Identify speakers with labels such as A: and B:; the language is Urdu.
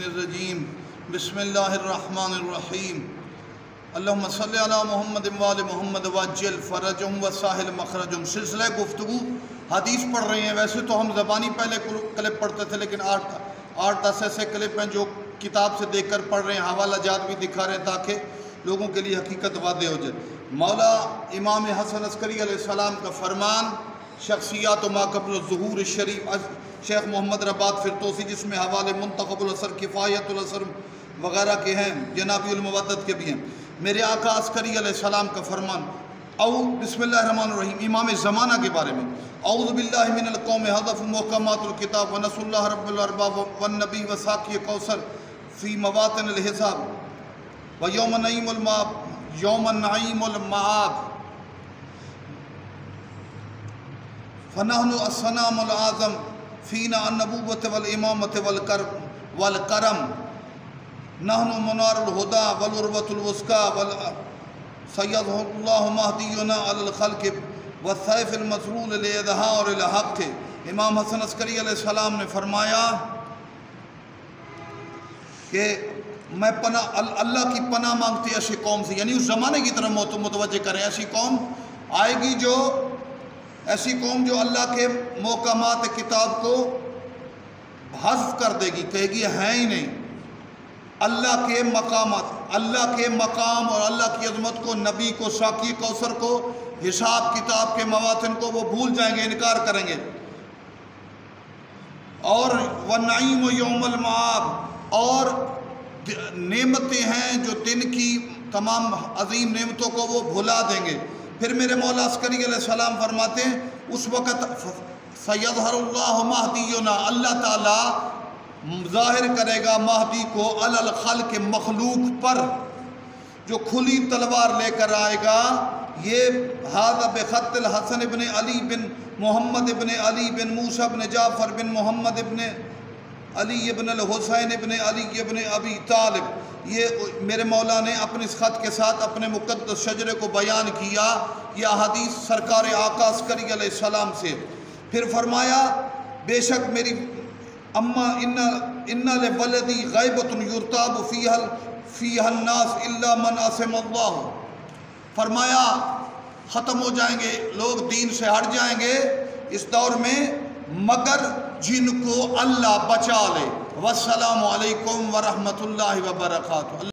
A: الرجیم بسم اللہ الرحمن الرحیم اللہم صلی علی محمد وآل محمد وعجل فرجہم وساہل مخرجہم۔ سلسلہ گفتگو حدیث پڑھ رہے ہیں۔ ویسے تو ہم زبانی پہلے کلپ پڑھتے تھے، لیکن 8-10 ایسے کلپ ہیں جو کتاب سے دیکھ کر پڑھ رہے ہیں، حوالہ جات بھی دکھا رہے ہیں تاکہ لوگوں کے لیے حقیقت واضح ہو جائے۔ مولا امام حسن عسکری علیہ السلام کا فرمان شخصیات و ما قبل الظہور الشریف شیخ محمد رباط فرتوسی، جس میں حوالے منتخب الاثر، کفایت الاثر وغیرہ کے ہیں، جنابی المودت کے بھی ہیں۔ میرے آقا عسکری علیہ السلام کا فرمان بسم اللہ الرحمن الرحیم، امام زمانہ کے بارے میں، اعوذ باللہ من القوم حذف محکمات الکتاب ونس اللہ رب الارباب والنبی وساقی کوثر فی مواطن الحساب ویوم نعیم المعاب یوم نعیم المعاب فنحن السلام العظم فینا النبوت والامامت والکرم نحن منار الہدا والعروۃ الوثقی سید اللہ مہدینا علی الخلق والسیف المسلول لإظہار الحق۔ امام حسن عسکری علیہ السلام نے فرمایا کہ میں اللہ کی پناہ مانگتی ایسی قوم سے، یعنی اس زمانے کی طرف متوجہ کریں۔ ایسی قوم آئے گی ایسی قوم جو اللہ کے محکمات کتاب کو حذف کر دے گی، کہے گی ہیں ہی نہیں۔ اللہ کے مقامات، اللہ کے مقام اور اللہ کی عظمت کو، نبی کو، ساقی کوثر کو، حساب کتاب کے مواطن کو وہ بھول جائیں گے، انکار کریں گے۔ اور وَالنَّعِيمُ يَوْمَ الْمَعَابِ، اور نعمتیں ہیں جو دن کی تمام عظیم نعمتوں کو وہ بھلا دیں گے۔ پھر میرے مولا عسکری علیہ السلام فرماتے ہیں اس وقت سیظہر اللہ مہدینا، اللہ تعالیٰ ظاہر کرے گا مہدی کو علی الخلق، مخلوق پر، جو کھلی تلوار لے کر آئے گا۔ یہ ھذا بخط الحسن ابن علی بن محمد ابن علی بن موسیٰ بن جعفر بن محمد ابن علی ابن الحسین ابن علی ابن ابی طالب۔ یہ میرے مولا نے اپنے اس خط کے ساتھ اپنے مقدس شجرے کو بیان کیا، یہ حدیث سرکار آقا عسکری علیہ السلام سے۔ پھر فرمایا بے شک میری اما ان لولدی غیبۃ یرتاب فیہا الناس الا من عصم اللہ۔ فرمایا ختم ہو جائیں گے لوگ، دین سے ہٹ جائیں گے اس دور میں، مگر جن کو اللہ بچا لے۔ والسلام علیکم ورحمۃ اللہ وبرکاتہ۔